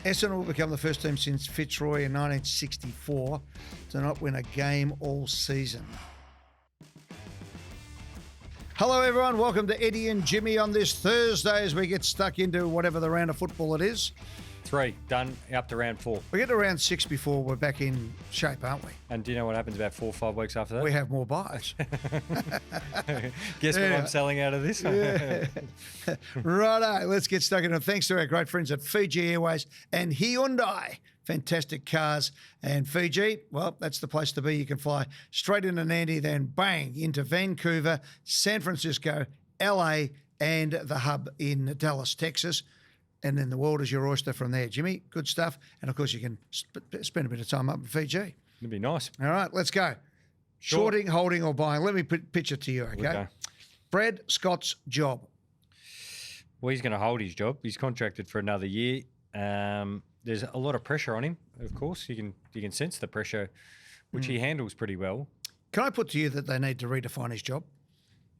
Essendon will become the first team since Fitzroy in 1964 to not win a game all season. Hello, everyone. Welcome to Eddie and Jimmy on this Thursday as we get stuck into whatever the round of football it is. 3 done, up to round 4. We get to round 6 before we're back in shape, aren't we? And do you know what happens about 4 or 5 weeks after that? We have more buys. Guess what I'm selling out of this? Yeah. Righto, let's get stuck into it. Thanks to our great friends at Fiji Airways and Hyundai. Fantastic cars. And Fiji, well, that's the place to be. You can fly straight into Nandi, then bang, into Vancouver, San Francisco, LA, and the hub in Dallas, Texas. And then the world is your oyster from there. Jimmy, good stuff. And, of course, you can spend a bit of time up in Fiji. It'd be nice. All right, let's go. Sure. Shorting, holding, or buying. Let me pitch it to you, okay? Brad Scott's job. Well, he's going to hold his job. He's contracted for another year. There's a lot of pressure on him, of course. You can sense the pressure, which he handles pretty well. Can I put to you that they need to redefine his job?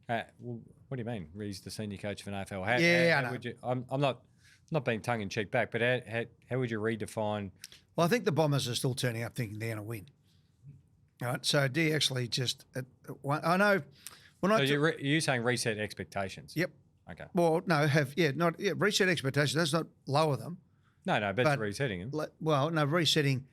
Well, what do you mean? He's the senior coach of an AFL. I know. I'm not being tongue-in-cheek back, but how would you redefine? Well, I think the Bombers are still turning up thinking they're going to win. All right, so do you actually just I know when I you're saying reset expectations? Yep. Okay. Well, no, reset expectations. That's not lower them. No, but it's resetting them. Well, no, resetting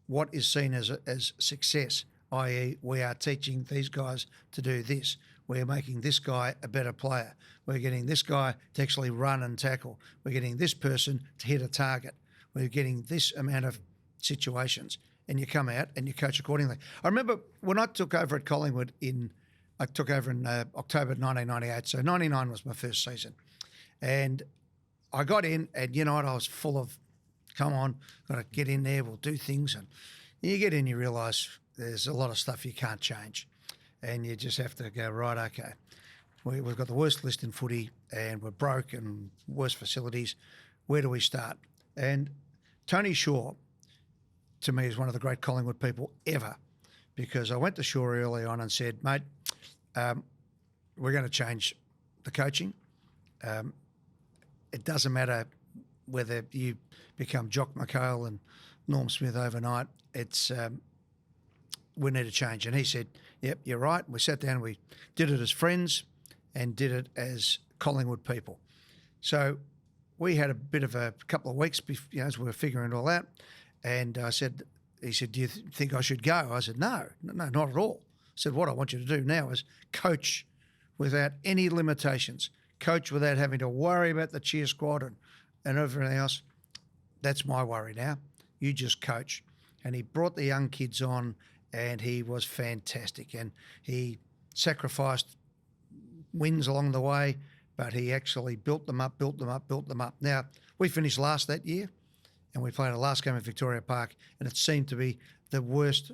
what is seen as success, i.e. we are teaching these guys to do this. We're making this guy a better player. We're getting this guy to actually run and tackle. We're getting this person to hit a target. We're getting this amount of situations. And you come out and you coach accordingly. I remember when I took over at Collingwood I took over in October 1998. So 99 was my first season. And I got in and, you know what, I was full of, come on, got to get in there, we'll do things. And you get in, you realise there's a lot of stuff you can't change. And you just have to go, right, okay, we've got the worst list in footy and we're broke and worst facilities. Where do we start? And Tony Shaw, to me, is one of the great Collingwood people ever, because I went to Shaw early on and said, mate, we're going to change the coaching. It doesn't matter whether you become Jock McHale and Norm Smith overnight. It's we need to change. And he said, yep, you're right. We sat down, we did it as friends and did it as Collingwood people. So we had a bit of a couple of weeks as we were figuring it all out. And he said, do you think I should go? I said, no, not at all. I said, what I want you to do now is coach without any limitations, coach without having to worry about the cheer squad and everything else. That's my worry now. You just coach. And he brought the young kids on and he was fantastic. And he sacrificed wins along the way, but he actually built them up. Now, we finished last that year. And we played our last game at Victoria Park, and it seemed to be the worst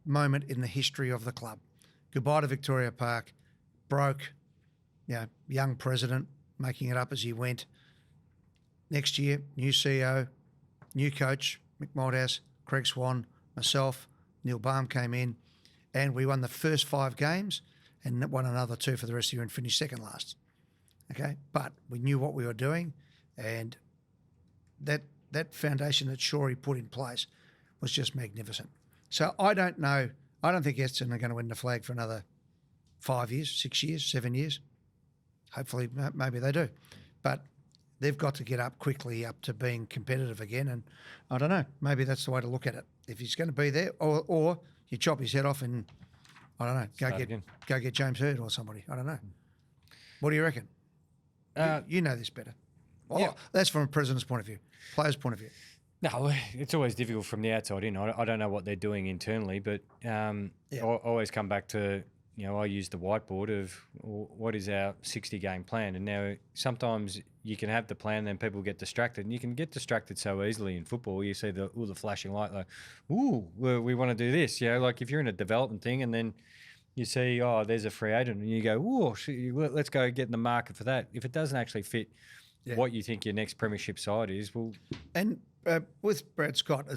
moment in the history of the club. Goodbye to Victoria Park, broke, young president, making it up as he went. Next year, new CEO, new coach, Mick Malthouse, Craig Swan, myself, Neil Baum came in, and we won the first 5 games and won another 2 for the rest of the year and finished second last. Okay, but we knew what we were doing, and that foundation that Shorey put in place was just magnificent. So I don't know. I don't think Essendon are going to win the flag for another 5 years, 6 years, 7 years. Hopefully, maybe they do. But they've got to get up quickly up to being competitive again. And I don't know. Maybe that's the way to look at it. If he's going to be there, or you chop his head off and, I don't know, go get James Hird or somebody. I don't know. What do you reckon? You know this better. Oh, yeah. That's from a president's point of view, player's point of view. No, it's always difficult from the outside in. I don't know what they're doing internally, but I always come back to, I use the whiteboard of what is our 60-game plan. And now sometimes you can have the plan, then people get distracted. And you can get distracted so easily in football. You see the flashing light, like, ooh, we want to do this. Like if you're in a development thing and then you see, there's a free agent, and you go, let's go get in the market for that. If it doesn't actually fit what you think your next premiership side is, well... And with Brad Scott,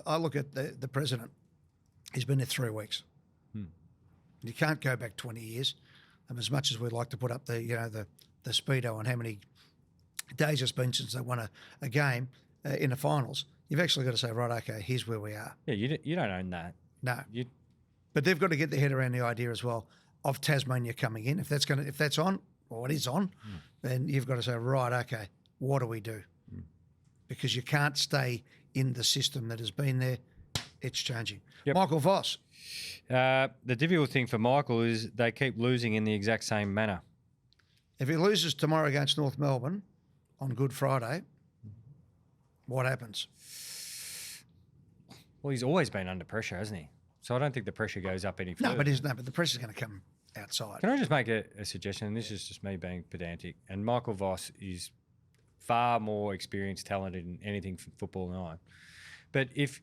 I look at the president. He's been there 3 weeks. You can't go back 20 years. As much as we'd like to put up the speedo on how many days it's been since they won a game, in the finals, you've actually got to say, right, okay, here's where we are. Yeah, you don't own that. No. You, But they've got to get their head around the idea as well of Tasmania coming in. If that's on, or it is on, then you've got to say, right, okay, what do we do? Because you can't stay in the system that has been there. It's changing. Yep. Michael Voss. the difficult thing for Michael is they keep losing in the exact same manner. If he loses tomorrow against North Melbourne on Good Friday, what happens? Well, he's always been under pressure, hasn't he? So I don't think the pressure goes up any further. But the pressure's going to come outside. Can I just make a suggestion? And this is just me being pedantic. And Michael Voss is far more experienced, talented in anything from football than I am. But if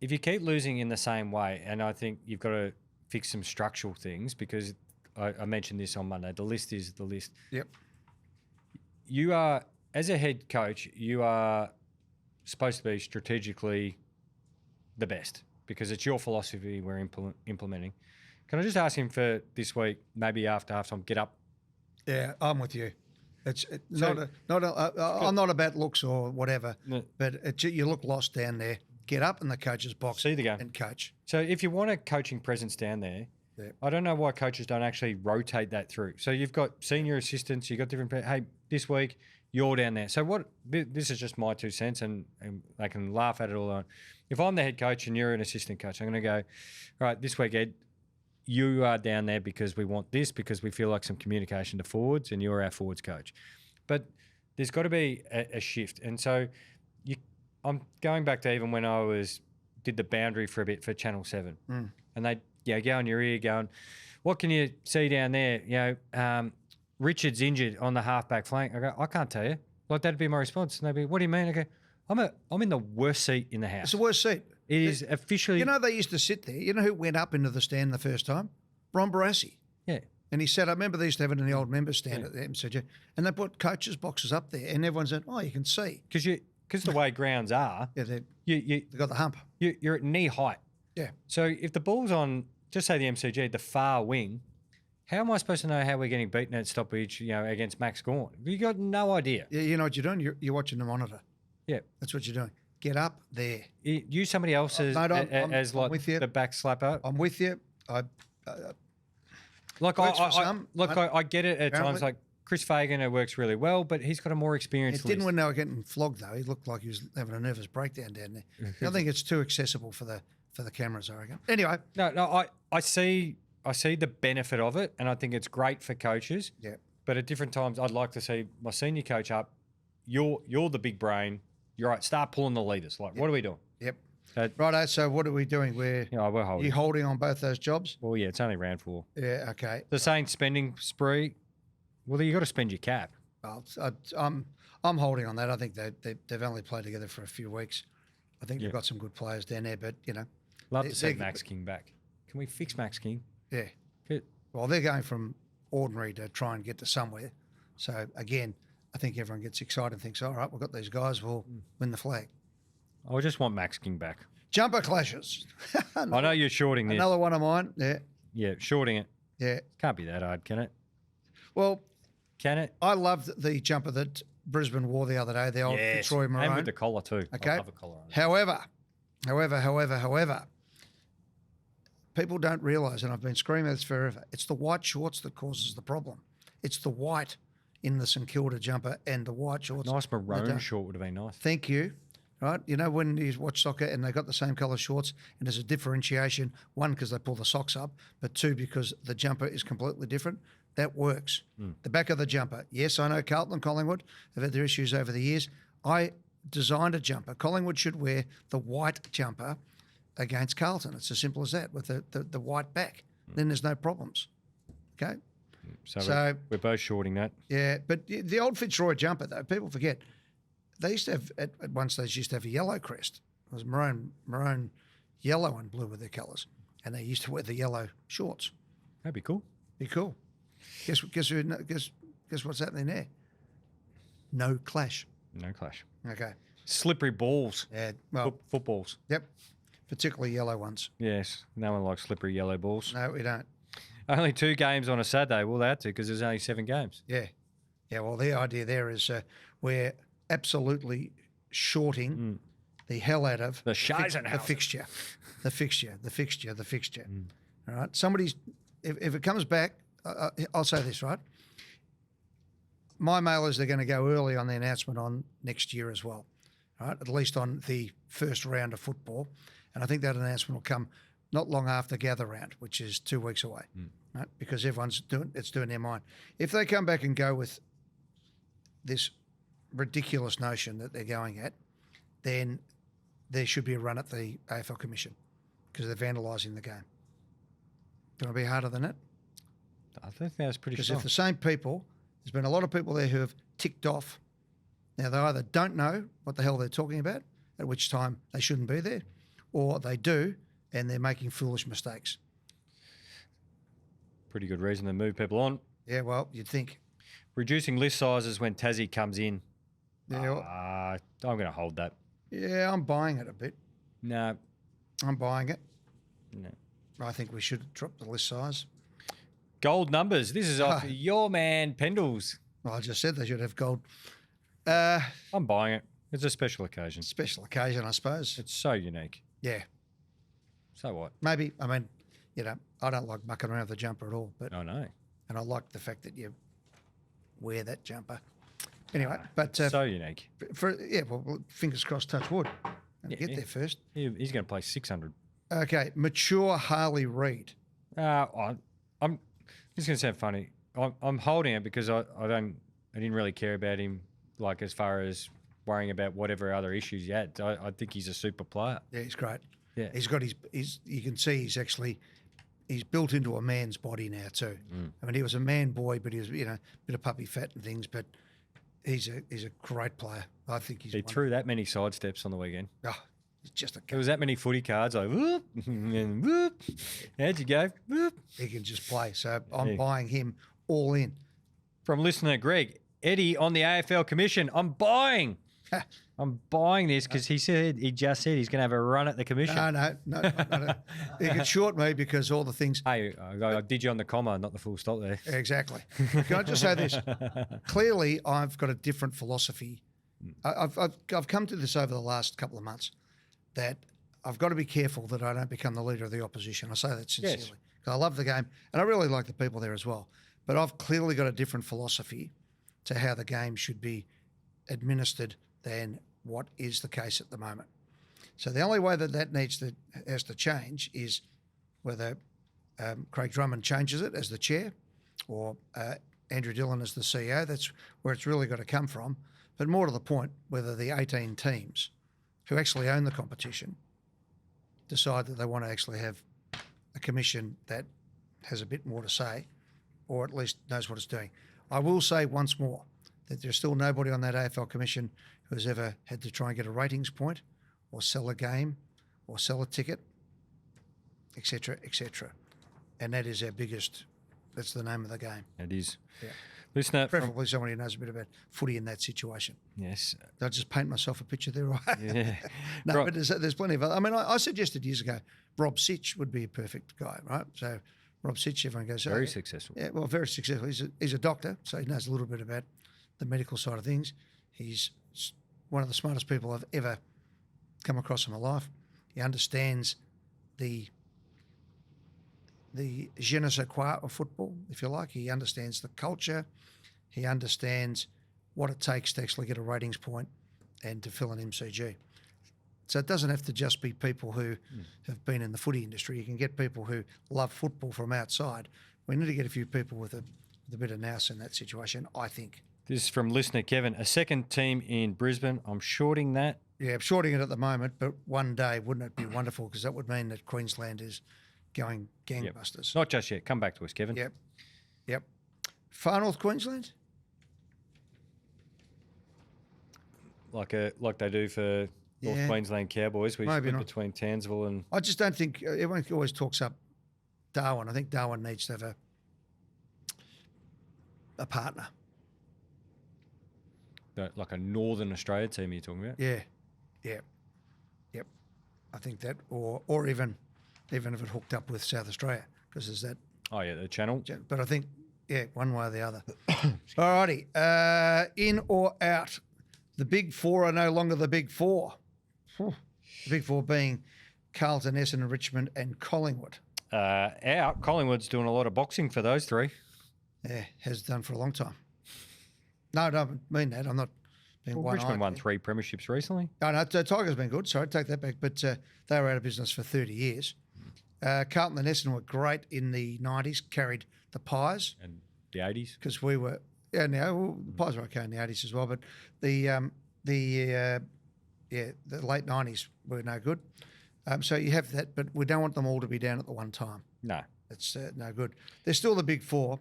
you keep losing in the same way, and I think you've got to fix some structural things, because I mentioned this on Monday, the list is the list. Yep. You are, as a head coach, you are supposed to be strategically the best, because it's your philosophy we're implementing. Can I just ask him for this week, maybe after halftime, get up? Yeah, I'm with you. I'm not about looks or whatever, but you look lost down there. Get up in the coach's box See the game. and coach. So if you want a coaching presence down there, I don't know why coaches don't actually rotate that through. So you've got senior assistants, you've got different. Hey, this week you're down there. So what? This is just my 2 cents, and they can laugh at it all on. If I'm the head coach and you're an assistant coach, I'm going to go, all right, this week, Ed, you are down there because we want this, because we feel like some communication to forwards, and you're our forwards coach. But there's got to be a shift. And so I'm going back to even when I did the boundary for a bit for Channel 7. And they go in your ear going, what can you see down there? Richard's injured on the halfback flank. I go, I can't tell you. Like, that'd be my response. And they'd be, what do you mean? I go, I'm in the worst seat in the house. It's the worst seat. It is officially. You know, they used to sit there. You know who went up into the stand the first time? Ron Barassi. Yeah. And he said, I remember they used to have it in the old members stand at the MCG, and they put coaches' boxes up there, and everyone said, oh, you can see. Because the way grounds are, they've got the hump. You're at knee height. Yeah. So if the ball's on, just say the MCG, the far wing, how am I supposed to know how we're getting beaten at stoppage, against Max Gawn? You got no idea. Yeah, you know what you're doing? You're watching the monitor. Yeah. That's what you're doing. Get up there. Use somebody else as with you. The back slapper. I'm with you. I get it at times. Like Chris Fagan, it works really well, but he's got a more experienced. It didn't when they were getting flogged though. He looked like he was having a nervous breakdown down there. I think it's too accessible for the cameras, I reckon. Anyway. No, I see the benefit of it, and I think it's great for coaches. Yeah. But at different times, I'd like to see my senior coach up. You're the big brain. You're right. Start pulling the levers. Like, what are we doing? Yep. Righto. So what are we doing? We're holding. You holding on both those jobs? Well, yeah, it's only round 4. Yeah. Okay. The same spending spree. Well, you got to spend your cap. Well, I'm holding on that. I think they've only played together for a few weeks. I think they've got some good players down there, but love to see Max King back. Can we fix Max King? Yeah. Good. Well, they're going from ordinary to try and get to somewhere. So again, I think everyone gets excited and thinks, all right, we've got these guys, we'll win the flag. I just want Max King back. Jumper clashes. I know you're shorting this. Another one of mine. Yeah. Yeah, shorting it. Yeah. Can't be that hard, can it? Well, can it? I loved the jumper that Brisbane wore the other day, the old Fitzroy Maroon. And with the collar too. Okay. I love a collar on it. However, people don't realise, and I've been screaming this forever, it's the white shorts that causes the problem. It's the white in the St Kilda jumper and the white shorts. Nice maroon short would have been nice. Thank you. Right? You know, when you watch soccer and they got the same colour shorts and there's a differentiation, one, because they pull the socks up, but two, because the jumper is completely different, that works. The back of the jumper. Yes, I know Carlton and Collingwood have had their issues over the years. I designed a jumper. Collingwood should wear the white jumper against Carlton. It's as simple as that, with the white back. Then there's no problems. Okay? So we're both shorting that. Yeah, but the old Fitzroy jumper, though, people forget, they used to have, at one stage, used to have a yellow crest. It was maroon, yellow and blue were their colours. And they used to wear the yellow shorts. That'd be cool. Be cool. Guess what's happening there? No clash. No clash. Okay. Slippery balls. Yeah. Well, footballs. Yep. Particularly yellow ones. Yes. No one likes slippery yellow balls. No, we don't. Only 2 games on a Saturday. Well, they had to, because there's only 7 games. Yeah. Yeah, well, the idea there is we're absolutely shorting the hell out of The Scheisenhausen. the fixture. All right. Somebody's if it comes back, I'll say this, right? My mailers are going to go early on the announcement on next year as well, right? At least on the first round of football, and I think that announcement will come not long after gather round, which is 2 weeks away, right? Because everyone's doing their mind. If they come back and go with this ridiculous notion that they're going at, then there should be a run at the AFL Commission because they're vandalising the game. Going to be harder than that? I think that's pretty Because strong. if the same people, there's been a lot of people there who have ticked off. Now, they either don't know what the hell they're talking about, at which time they shouldn't be there, or they do and they're making foolish mistakes. Pretty good reason to move people on. Yeah, well, you'd think. Reducing list sizes when Tassie comes in. Yeah, I'm going to hold that. yeah, I'm buying it a bit. No. I'm buying it. No. I think we should drop the list size. Gold numbers. This is off your man, Pendles. Well, I just said they should have gold. I'm buying it. It's a special occasion. Special occasion, I suppose. It's so unique. Yeah, So what? maybe. I mean, I don't like mucking around with the jumper at all, but I know. and I like the fact that you wear that jumper. Anyway, but So unique. well, fingers crossed, touch wood. And get there first. He's going to play 600. Okay, mature Harley Reid. I'm. This is going to sound funny. I'm holding it because I didn't really care about him, like as far as worrying about whatever other issues he had. I think he's a super player. Yeah, he's great. Yeah. He's got his. You can see he's built into a man's body now too. I mean, he was a man boy, but he was a bit of puppy fat and things. But he's a great player. I think he's. He threw that many sidesteps on the weekend. Oh, he's just a. There was that many footy cards like whoop and whoop. How'd you go? Whoop. He can just play. So I'm buying him all in. From listener Greg, Eddie on the AFL Commission. I'm buying this because he just said he's going to have a run at the commission. No. He can short me because all the things. Hey, I did you on the comma, not the full stop there. Exactly. Can I just say this? Clearly, I've got a different philosophy. I've come to this over the last couple of months that I've got to be careful that I don't become the leader of the opposition. I say that sincerely. Yes. 'Cause I love the game and I really like the people there as well. But I've clearly got a different philosophy to how the game should be administered than what is the case at the moment. So the only way that has to change is whether Craig Drummond changes it as the chair or Andrew Dillon as the CEO. That's where it's really got to come from. But more to the point, whether the 18 teams who actually own the competition decide that they want to actually have a commission that has a bit more to say or at least knows what it's doing. I will say once more that there's still nobody on that AFL commission who has ever had to try and get a ratings point or sell a game or sell a ticket, etc., etc. And that is that's the name of the game. It is. Yeah. Listener, Preferably somebody who knows a bit about footy in that situation. yes. Did I just paint myself a picture there, right? Yeah. No, Rob- but there's plenty of other. I mean, I suggested years ago Rob Sitch would be a perfect guy, right? So Rob Sitch, everyone goes, Very successful. Yeah, well, very successful. He's a doctor, so he knows a little bit about the medical side of things. He's one of the smartest people I've ever come across in my life. He understands the je ne sais quoi of football, if you like. He understands the culture. He understands what it takes to actually get a ratings point and to fill an MCG. So it doesn't have to just be people who have been in the footy industry. You can get people who love football from outside. We need to get a few people with a bit of nous in that situation, I think. This is from listener Kevin. A second team in Brisbane. I'm shorting that. Yeah, I'm shorting it at the moment, but one day, wouldn't it be wonderful? Because that would mean that Queensland is going gangbusters. Not just yet. Come back to us, Kevin. Yep. Far North Queensland? Like they do for North Yeah. Queensland Cowboys. We Maybe split not. between Townsville and I just don't think everyone always talks up Darwin. I think Darwin needs to have a partner. like a Northern Australia team you're talking about. Yeah. Yep. I think that, or even if it hooked up with South Australia, because there's that. Oh yeah, the channel. But I think, one way or the other. Alrighty, in or out, The Big Four are no longer the Big Four. The Big Four being Carlton, Essendon, Richmond and Collingwood. Out. Collingwood's doing a lot of boxing for those three. Yeah, has done for a long time. No, I don't mean that. I'm not being Well, one-eyed. Richmond won 3 premierships recently. No, the Tigers been good. Sorry, take that back. But they were out of business for 30 years. Carlton and Essendon were great in the 90s, carried the Pies. And the 80s. Because we were, the Pies were okay in the 80s as well. But the late 90s were no good. So you have that, but we don't want them all to be down at the one time. No. It's no good. They're still the Big Four,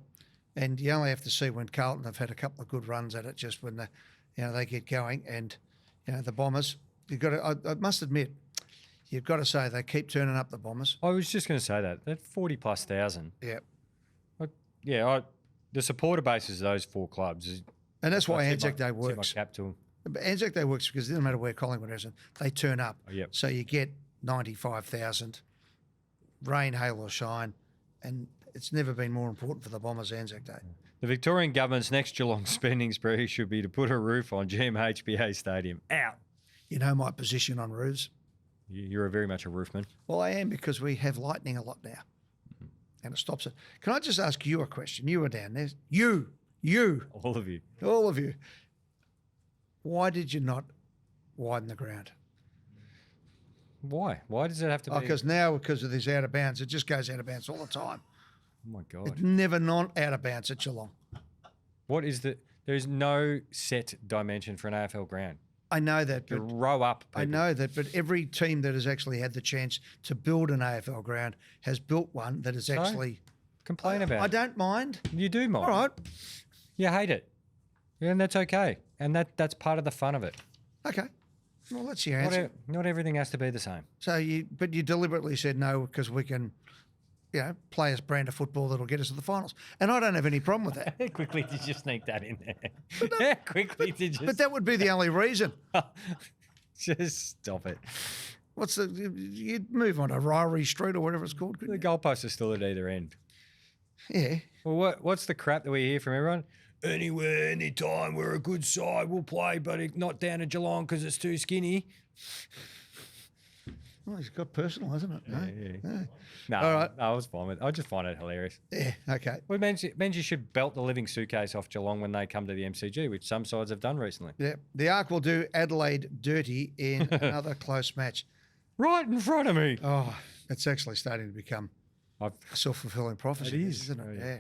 and you only have to see when Carlton have had a couple of good runs at it, just when they get going, and the Bombers. You've got to. I must admit, you've got to say they keep turning up the Bombers. I was just going to say that 40+ thousand. Yeah. The supporter bases of those 4 clubs, and that's why Anzac Day works. Cap to them. But Anzac Day works because it doesn't matter where Collingwood is, they turn up. Oh, yep. So you get 95,000, rain, hail or shine, and it's never been more important for the Bombers Anzac Day. The Victorian government's next Geelong spending spree should be to put a roof on GMHBA Stadium. Out. You know my position on roofs. You're very much a roofman. Well, I am, because we have lightning a lot now, and it stops it. Can I just ask you a question? You were down there. You. All of you. All of you. Why did you not widen the ground? Why? Why does it have to be? Because of this out of bounds, it just goes out of bounds all the time. Oh, my God. It's never not out of bounds at Geelong. What is the... There's no set dimension for an AFL ground. I know that. You But row up people. I know that, but every team that has actually had the chance to build an AFL ground has built one that is actually... Complain about I it. don't mind. You do mind. All right. You hate it. Yeah, and that's okay. And that's part of the fun of it. Okay. Well, that's your answer. Not everything has to be the same. So but you deliberately said no because we can, play a brand of football that'll get us to the finals. And I don't have any problem with that. How quickly did you sneak that in there? How quickly did you... But that would be the only reason. Just stop it. You'd move on to Ryrie Street or whatever it's called. The Couldn't you? goalposts are still at either end. Yeah. Well, what's the crap that we hear from everyone? Anywhere, anytime, we're a good side, we'll play, but not down to Geelong because it's too skinny. Well, he's got personal, hasn't it? Yeah. Yeah. No, All right. I was fine with it. I just find it hilarious. Yeah, okay. Well, it means you should belt the living suitcase off Geelong when they come to the MCG, which some sides have done recently. Yeah. The Arc will do Adelaide dirty in another close match. Right in front of me. Oh, it's actually starting to become a self-fulfilling prophecy. It is. Isn't it? Oh, Yeah. yeah.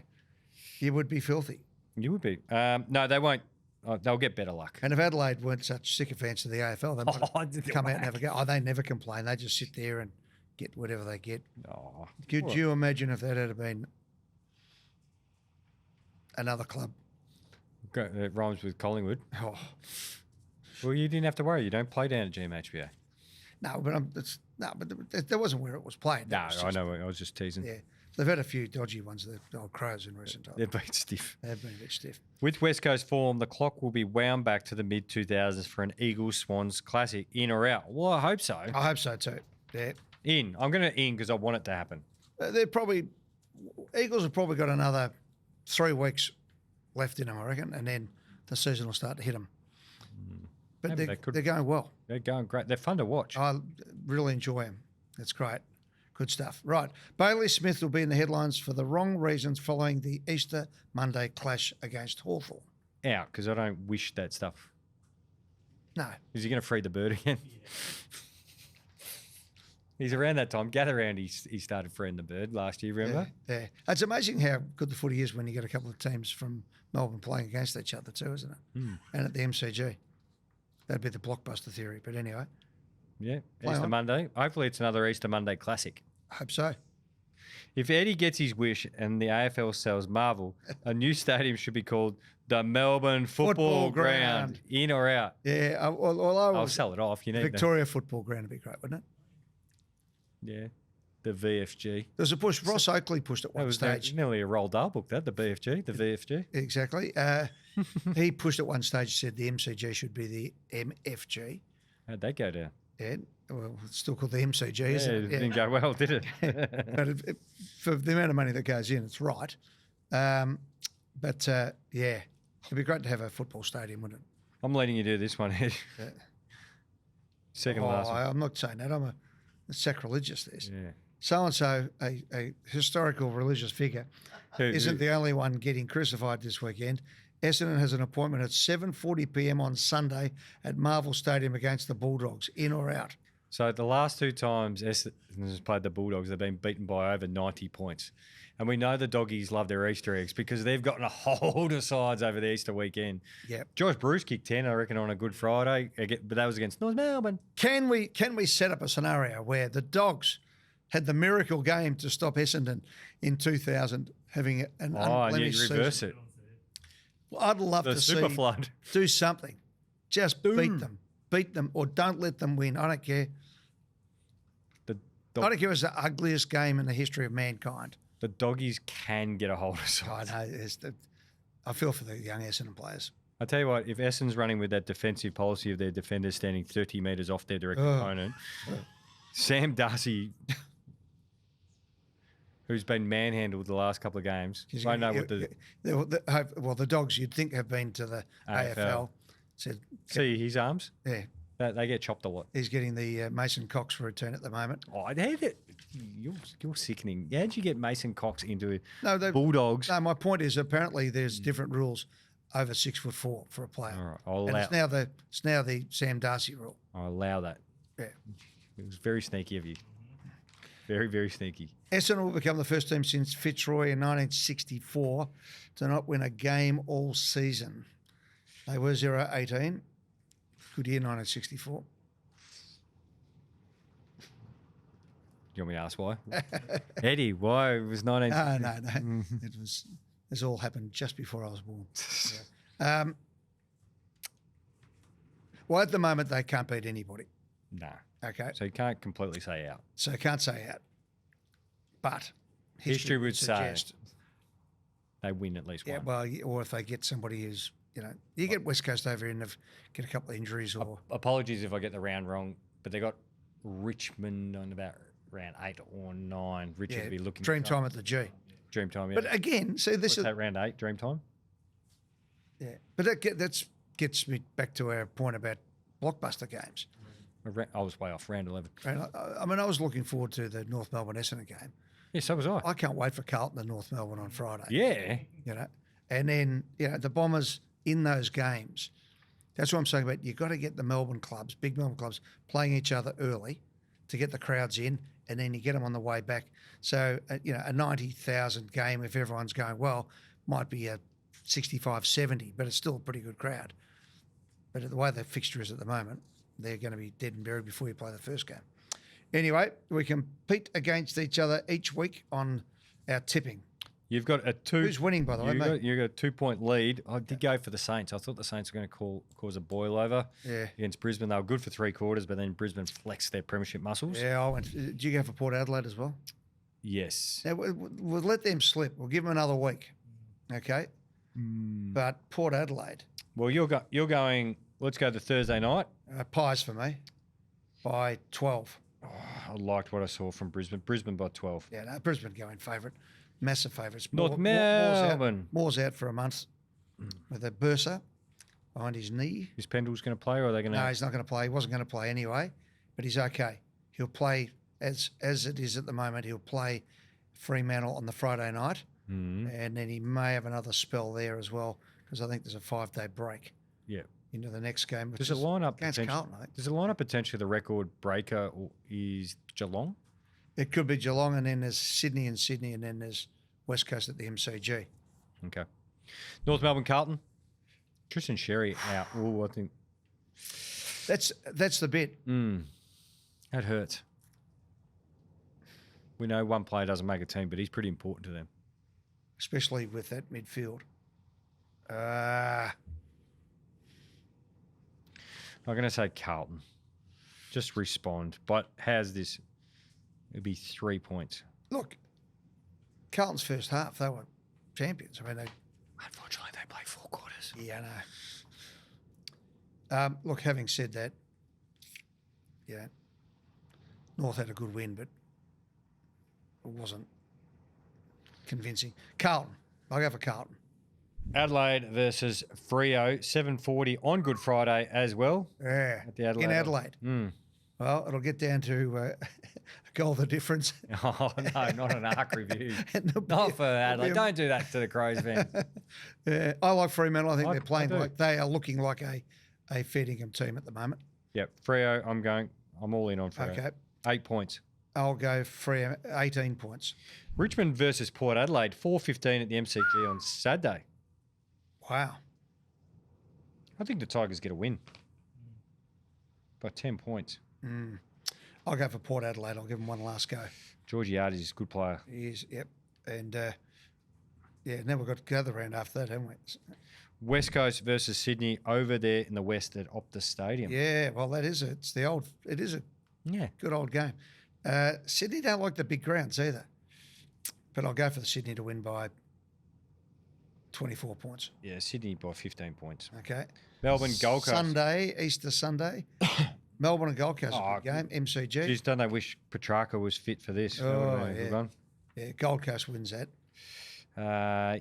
You would be filthy. You would be. No, they won't. Oh, they'll get better luck. And if Adelaide weren't such sycophants of the AFL, they might Did they come out and whack? have a go. Oh, they never complain. They just sit there and get whatever they get. Oh, Could you imagine if that had been another club? It rhymes with Collingwood. Oh, Well, you didn't have to worry. You don't play down at GMHBA. no, but that wasn't where it was played. No, That was I just- know. I was just teasing. Yeah, they've had a few dodgy ones, the old Crows in recent times. They've been stiff. They've been a bit stiff. With West Coast form, the clock will be wound back to the mid-2000s for an Eagles Swans classic. In or out? Well, I hope so. I hope so too. Yeah, In. I'm going to in because I want it to happen. Eagles have probably got another 3 weeks left in them, I reckon, and then the season will start to hit them. But Maybe they could. they're going well. They're going great. They're fun to watch. I really enjoy them. That's great. Good stuff. Right. Bailey Smith will be in the headlines for the wrong reasons following the Easter Monday clash against Hawthorn. Out because I don't wish that stuff. No. Is he going to free the bird again? He's around that time. Gather round. He started freeing the bird last year. Remember? Yeah. It's amazing how good the footy is when you get a couple of teams from Melbourne playing against each other too, isn't it? And at the MCG. That'd be the blockbuster theory. But anyway, Yeah. Play Easter on. Monday. Hopefully, it's another Easter Monday classic. I hope so. If Eddie gets his wish and the AFL sells Marvel, a new stadium should be called the Melbourne Football Ground. In or out? Yeah. I'll sell it off. You need Victoria Football Ground would be great, wouldn't it? Yeah. The VFG. There's a push. Ross Oakley pushed at That one was stage. nearly a Roald Dahl book, that, the BFG, the VFG. Exactly. He pushed at one stage, said the MCG should be the MFG. How'd that go down? Yeah. Well, it's still called the MCG, Yeah, isn't it it? didn't go well, did it? But for the amount of money that goes in, it's right. Yeah, it'd be great to have a football stadium, wouldn't it? I'm letting you do this one, Ed. Yeah. Second last one. I'm not saying that. I'm sacrilegious. This. Yeah. So-and-so, a historical religious figure, isn't the only one getting crucified this weekend. Essendon has an appointment at 7:40 p.m. on Sunday at Marvel Stadium against the Bulldogs. In or out? So the last two times Essendon has played the Bulldogs, they've been beaten by over 90 points. And we know the doggies love their Easter eggs because they've gotten a hold of sides over the Easter weekend. Yep. Joyce Bruce kicked 10, I reckon, on a Good Friday, but that was against North Melbourne. Can we set up a scenario where the Dogs had the miracle game to stop Essendon in 2000 having an unblemished you reverse season? it. Well, I'd love The to super see flood. do something. Just beat them, or don't let them win. I don't care. I don't care if it's the ugliest game in the history of mankind. The doggies can get a hold of I sides. know. I feel for the young Essendon players. I tell you what, if Essendon's running with that defensive policy of their defenders standing 30 metres off their direct opponent, Sam Darcy, who's been manhandled the last couple of games, I know what the Dogs you'd think have been to the AFL. Said, see his arms? Yeah. They get chopped a lot. He's getting the Mason Cox return at the moment. Oh, you're sickening. How'd you get Mason Cox into the Bulldogs? No, my point is apparently there's different rules over 6'4" for a player. All right, it's now the Sam Darcy rule. I'll allow that. Yeah. It was very sneaky of you. Very, very sneaky. Essendon will become the first team since Fitzroy in 1964 to not win a game all season. They were 0-18. Good year, 1964. You want me to ask why? Eddie, why? It was 19... No. This all happened just before I was born. Yeah. Well, at the moment, they can't beat anybody. No. Okay. So you can't completely say out. So I can't say out. But history would suggest say they win at least one. Yeah, well, or if they get somebody who's, you get West Coast over here and get a couple of injuries or... Apologies if I get the round wrong, but they got Richmond on about round 8 or 9. Richard will be looking... Dreamtime at the G. Dreamtime, yeah. But again, so this is... that round 8, Dreamtime? Yeah, but that gets me back to our point about blockbuster games. I was way off, round 11. I mean, I was looking forward to the North Melbourne Essendon game. Yeah, so was I. I can't wait for Carlton and North Melbourne on Friday. Yeah. And then, the Bombers in those games, that's what I'm saying about you've got to get the Melbourne clubs, big Melbourne clubs, playing each other early to get the crowds in, and then you get them on the way back. So, a 90,000 game, if everyone's going well, might be a 65, 70, but it's still a pretty good crowd. But the way the fixture is at the moment, they're going to be dead and buried before you play the first game. Anyway, we compete against each other each week on our tipping. You've got a 2... Who's winning, by the way, mate? You've got a 2-point lead. I did go for the Saints. I thought the Saints were going to cause a boil over against Brisbane. They were good for 3 quarters, but then Brisbane flexed their premiership muscles. Yeah, I went. Did you go for Port Adelaide as well? Yes. Now, we'll let them slip. We'll give them another week, okay? But Port Adelaide. Well, you're going... Let's go to Thursday night. Pies for me by 12. Oh, I liked what I saw from Brisbane. Brisbane by 12. Yeah, no, Brisbane going favourite. Massive favourites. North Melbourne. Moore's out for a month with a bursa behind his knee. Is Pendle's going to play or are they going to... No, he's not going to play. He wasn't going to play anyway, but he's okay. He'll play, as it is at the moment, he'll play Fremantle on the Friday night, and then he may have another spell there as well because I think there's a 5-day break. Yeah. Into the next game. Does it line up against Carlton, I think. Does it line up potentially the record breaker is Geelong? It could be Geelong, and then there's Sydney, and then there's West Coast at the MCG. Okay. North Melbourne, Carlton. Tristan Sherry out. Oh, I think that's the bit. That hurts. We know one player doesn't make a team, but he's pretty important to them, especially with that midfield. I'm going to say Carlton. Just respond. But how's this? It'll be 3 points. Look, Carlton's first half, they were champions. I mean, unfortunately, they played 4 quarters. Yeah, I know. Look, having said that, North had a good win, but it wasn't convincing. Carlton. I'll go for Carlton. Adelaide versus Freo, 7:40 on Good Friday as well. Yeah, At the Adelaide. in Adelaide. Well, it'll get down to a goal the difference. Oh, no, not an arc review. And there'll be- Not for there'll Adelaide. be a- Don't do that to the Crows fans. Yeah, I like Fremantle. I think I they're playing do. like they are looking like a Fettingham team at the moment. Yep, Freo, I'm all in on Freo. Okay, 8 points. I'll go Freo 18 points. Richmond versus Port Adelaide, 4:15 at the MCG on Saturday. Wow. I think the Tigers get a win by 10 points. I'll go for Port Adelaide. I'll give them one last go. Georgiades is a good player. He is, yep. And, now we've got to go the round after that, haven't we? West Coast versus Sydney over there in the west at Optus Stadium. Yeah, well, it is a Yeah. good old game. Sydney don't like the big grounds either. But I'll go for the Sydney to win by 24 points. Yeah, Sydney by 15 points. Okay. Melbourne, Gold Coast. Sunday, Easter Sunday. Melbourne and Gold Coast, Oh, a good game. MCG. Geez, don't they wish Petrarca was fit for this? That would have been a good one. Yeah, Gold Coast wins that.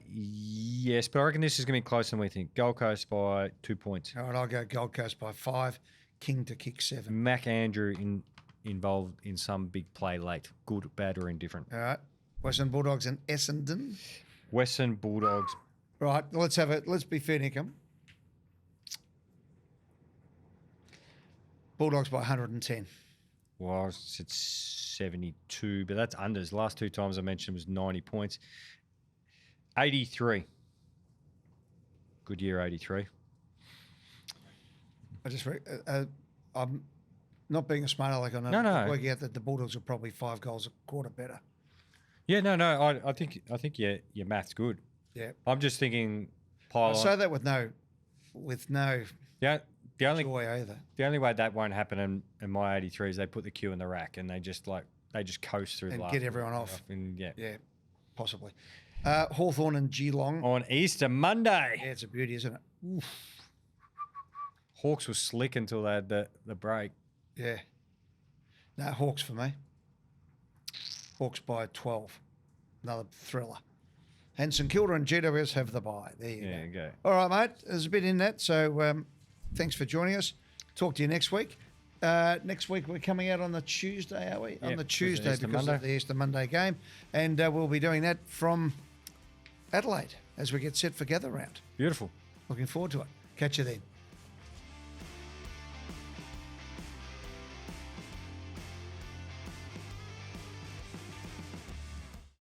Yes, but I reckon this is going to be closer than we think. Gold Coast by 2 points. All right, I'll go Gold Coast by 5. King to kick 7. Mac Andrew involved in some big play late. Good, bad, or indifferent. All right. Western Bulldogs and Essendon. Western Bulldogs. Right, let's be fair, Nickham. Bulldogs by 110. Well, I said 72, but that's unders. Last 2 times I mentioned was 90 points. 83. Good year, 83. I'm not being a smart aleck on it. No, no. I'm working out that the Bulldogs are probably 5 goals a quarter better. Yeah, no. I think your math's good. Yeah. I'm just thinking I pile say on. that with no Yeah, the only joy either. the only way that won't happen in my 83 is they put the queue in the rack and they just coast through And the last get everyone off. And yeah. Yeah, possibly. Hawthorn and Geelong. On Easter Monday. Yeah, it's a beauty, isn't it? Oof. Hawks was slick until they had the break. Yeah. No, Hawks for me. Hawks by 12. Another thriller. And St Kilda and GWS have the bye. There you go. All right, mate. There's a bit in that, so thanks for joining us. Talk to you next week. Next week we're coming out on the Tuesday, are we? Yep, On the because Tuesday of because of the Easter Monday game. And we'll be doing that from Adelaide as we get set for Gather Round. Beautiful. Looking forward to it. Catch you then.